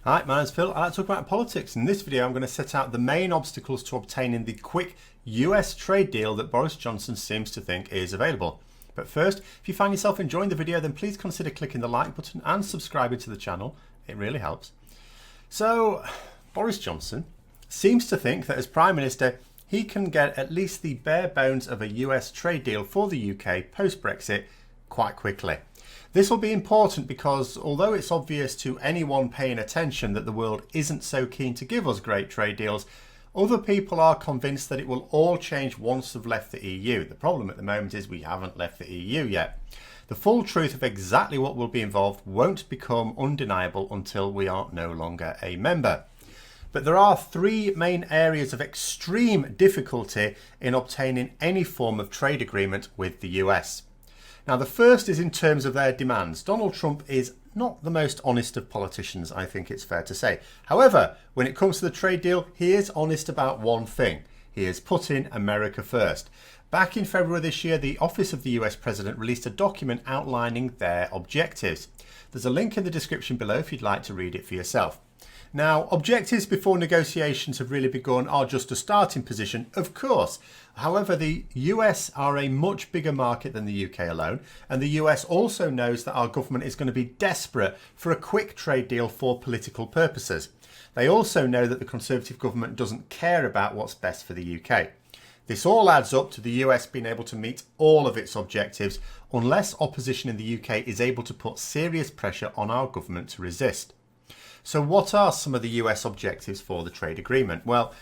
Hi, my name's Phil. I like to talk about politics. In this video, I'm going to set out the main obstacles to obtaining the quick US trade deal that Boris Johnson seems to think is available. But first, if you find yourself enjoying the video, then please consider clicking the like button and subscribing to the channel. It really helps. So, Boris Johnson seems to think that as Prime Minister, he can get at least the bare bones of a US trade deal for the UK post-Brexit quite quickly. This will be important because although it's obvious to anyone paying attention that the world isn't so keen to give us great trade deals, other people are convinced that it will all change once we've left the EU. The problem at the moment is we haven't left the EU yet. The full truth of exactly what will be involved won't become undeniable until we are no longer a member. But there are three main areas of extreme difficulty in obtaining any form of trade agreement with the US. Now, the first is in terms of their demands. Donald Trump is not the most honest of politicians, I think it's fair to say. However, when it comes to the trade deal, he is honest about one thing. He is putting America first. Back in February this year, the Office of the US President released a document outlining their objectives. There's a link in the description below if you'd like to read it for yourself. Now, objectives before negotiations have really begun are just a starting position, of course. However, the US are a much bigger market than the UK alone, and the US also knows that our government is going to be desperate for a quick trade deal for political purposes. They also know that the Conservative government doesn't care about what's best for the UK. This all adds up to the US being able to meet all of its objectives unless opposition in the UK is able to put serious pressure on our government to resist. So what are some of the US objectives for the trade agreement? Well,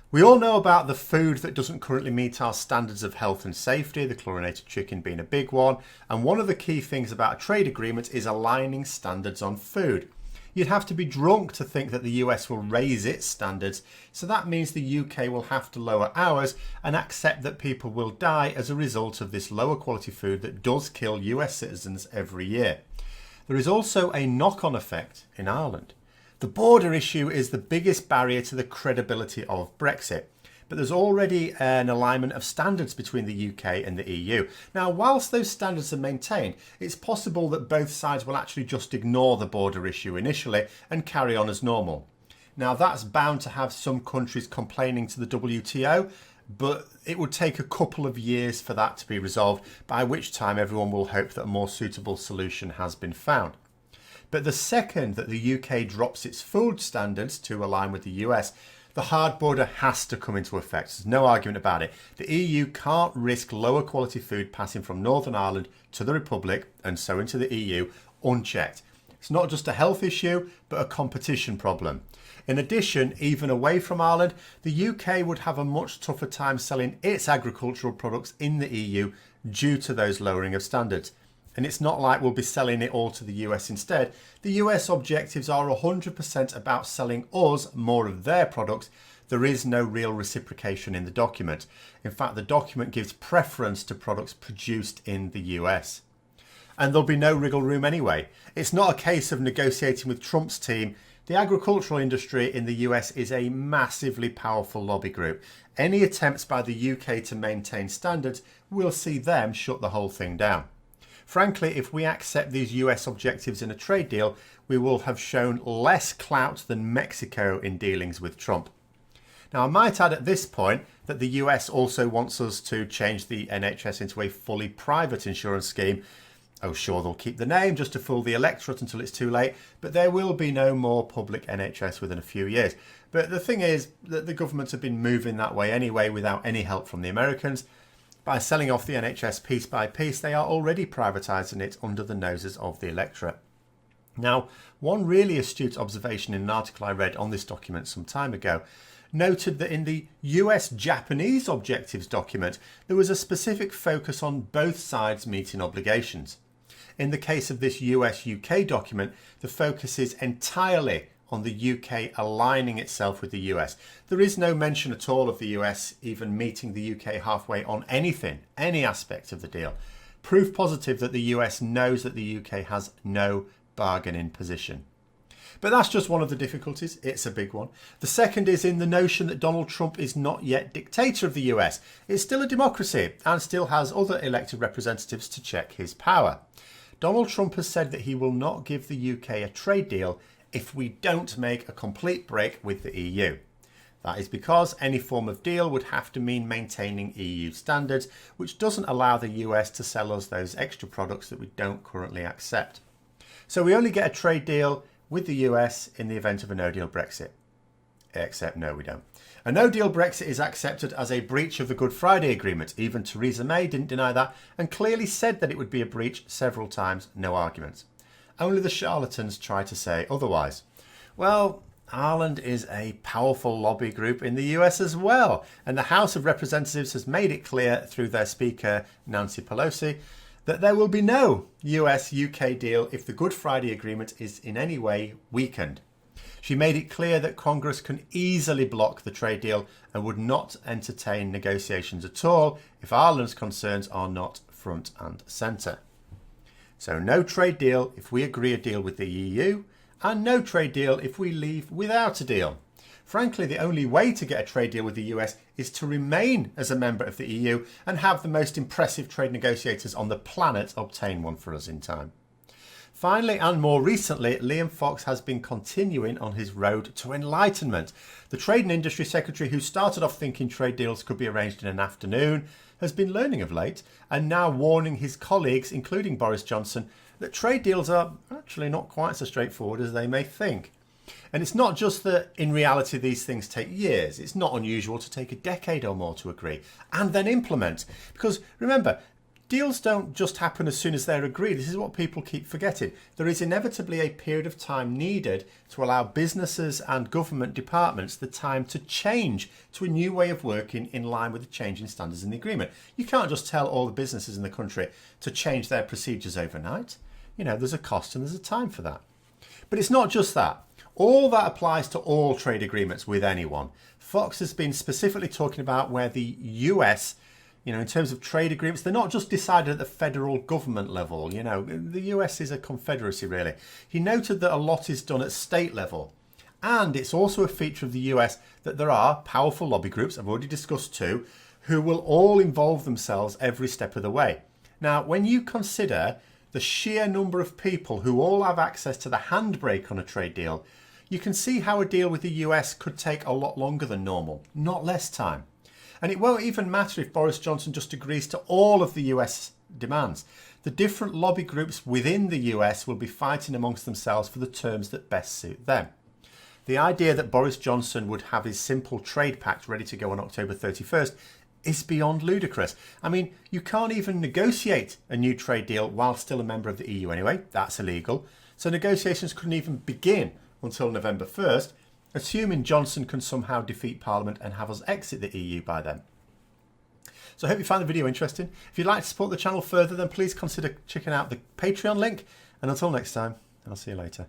we all know about the food that doesn't currently meet our standards of health and safety, the chlorinated chicken being a big one. And one of the key things about a trade agreement is aligning standards on food. You'd have to be drunk to think that the US will raise its standards. So that means the UK will have to lower ours and accept that people will die as a result of this lower quality food that does kill US citizens every year. There is also a knock-on effect in Ireland. The border issue is the biggest barrier to the credibility of Brexit, but there's already an alignment of standards between the UK and the EU. Now, whilst those standards are maintained, it's possible that both sides will actually just ignore the border issue initially and carry on as normal. Now, that's bound to have some countries complaining to the WTO, but it would take a couple of years for that to be resolved, by which time everyone will hope that a more suitable solution has been found. But the second that the UK drops its food standards to align with the US, the hard border has to come into effect. There's no argument about it. The EU can't risk lower quality food passing from Northern Ireland to the Republic and so into the EU unchecked. It's not just a health issue, but a competition problem. In addition, even away from Ireland, the UK would have a much tougher time selling its agricultural products in the EU due to those lowering of standards. And it's not like we'll be selling it all to the US instead. The US objectives are 100% about selling us more of their products. There is no real reciprocation in the document. In fact, the document gives preference to products produced in the US. And there'll be no wriggle room anyway. It's not a case of negotiating with Trump's team. The agricultural industry in the US is a massively powerful lobby group. Any attempts by the UK to maintain standards will see them shut the whole thing down. Frankly, if we accept these US objectives in a trade deal, we will have shown less clout than Mexico in dealings with Trump. Now, I might add at this point that the US also wants us to change the NHS into a fully private insurance scheme. Oh, sure, they'll keep the name just to fool the electorate until it's too late, but there will be no more public NHS within a few years. But the thing is that the governments have been moving that way anyway without any help from the Americans. By selling off the NHS piece by piece, they are already privatising it under the noses of the electorate. Now, one really astute observation in an article I read on this document some time ago noted that in the US-Japanese objectives document, there was a specific focus on both sides meeting obligations. In the case of this US-UK document, the focus is entirely on the UK aligning itself with the US. There is no mention at all of the US even meeting the UK halfway on anything, any aspect of the deal. Proof positive that the US knows that the UK has no bargaining position. But that's just one of the difficulties. It's a big one. The second is in the notion that Donald Trump is not yet dictator of the US. It's still a democracy and still has other elected representatives to check his power. Donald Trump has said that he will not give the UK a trade deal if we don't make a complete break with the EU. That is because any form of deal would have to mean maintaining EU standards, which doesn't allow the US to sell us those extra products that we don't currently accept. So we only get a trade deal with the US in the event of a no-deal Brexit. Except no, we don't. A no-deal Brexit is accepted as a breach of the Good Friday Agreement. Even Theresa May didn't deny that and clearly said that it would be a breach several times, no arguments. Only the charlatans try to say otherwise. Well, Ireland is a powerful lobby group in the US as well, and the House of Representatives has made it clear through their Speaker, Nancy Pelosi, that there will be no US-UK deal if the Good Friday Agreement is in any way weakened. She made it clear that Congress can easily block the trade deal and would not entertain negotiations at all if Ireland's concerns are not front and centre. So no trade deal if we agree a deal with the EU, and no trade deal if we leave without a deal. Frankly, the only way to get a trade deal with the US is to remain as a member of the EU and have the most impressive trade negotiators on the planet obtain one for us in time. Finally, and more recently, Liam Fox has been continuing on his road to enlightenment. The Trade and Industry Secretary, who started off thinking trade deals could be arranged in an afternoon, has been learning of late and now warning his colleagues, including Boris Johnson, that trade deals are actually not quite so straightforward as they may think. And it's not just that in reality these things take years. It's not unusual to take a decade or more to agree and then implement. Because remember, deals don't just happen as soon as they're agreed. This is what people keep forgetting. There is inevitably a period of time needed to allow businesses and government departments the time to change to a new way of working in line with the changing standards in the agreement. You can't just tell all the businesses in the country to change their procedures overnight. You know, there's a cost and there's a time for that. But it's not just that. All that applies to all trade agreements with anyone. Fox has been specifically talking about where the US, in terms of trade agreements, they're not just decided at the federal government level. The US is a confederacy, really. He noted that a lot is done at state level. And it's also a feature of the US that there are powerful lobby groups, I've already discussed two, who will all involve themselves every step of the way. Now, when you consider the sheer number of people who all have access to the handbrake on a trade deal, you can see how a deal with the US could take a lot longer than normal, not less time. And it won't even matter if Boris Johnson just agrees to all of the US demands. The different lobby groups within the US will be fighting amongst themselves for the terms that best suit them. The idea that Boris Johnson would have his simple trade pact ready to go on October 31st is beyond ludicrous. I mean, you can't even negotiate a new trade deal while still a member of the EU anyway. That's illegal. So negotiations couldn't even begin until November 1st, assuming Johnson can somehow defeat Parliament and have us exit the EU by then. So I hope you found the video interesting. If you'd like to support the channel further, then please consider checking out the Patreon link. And until next time, I'll see you later.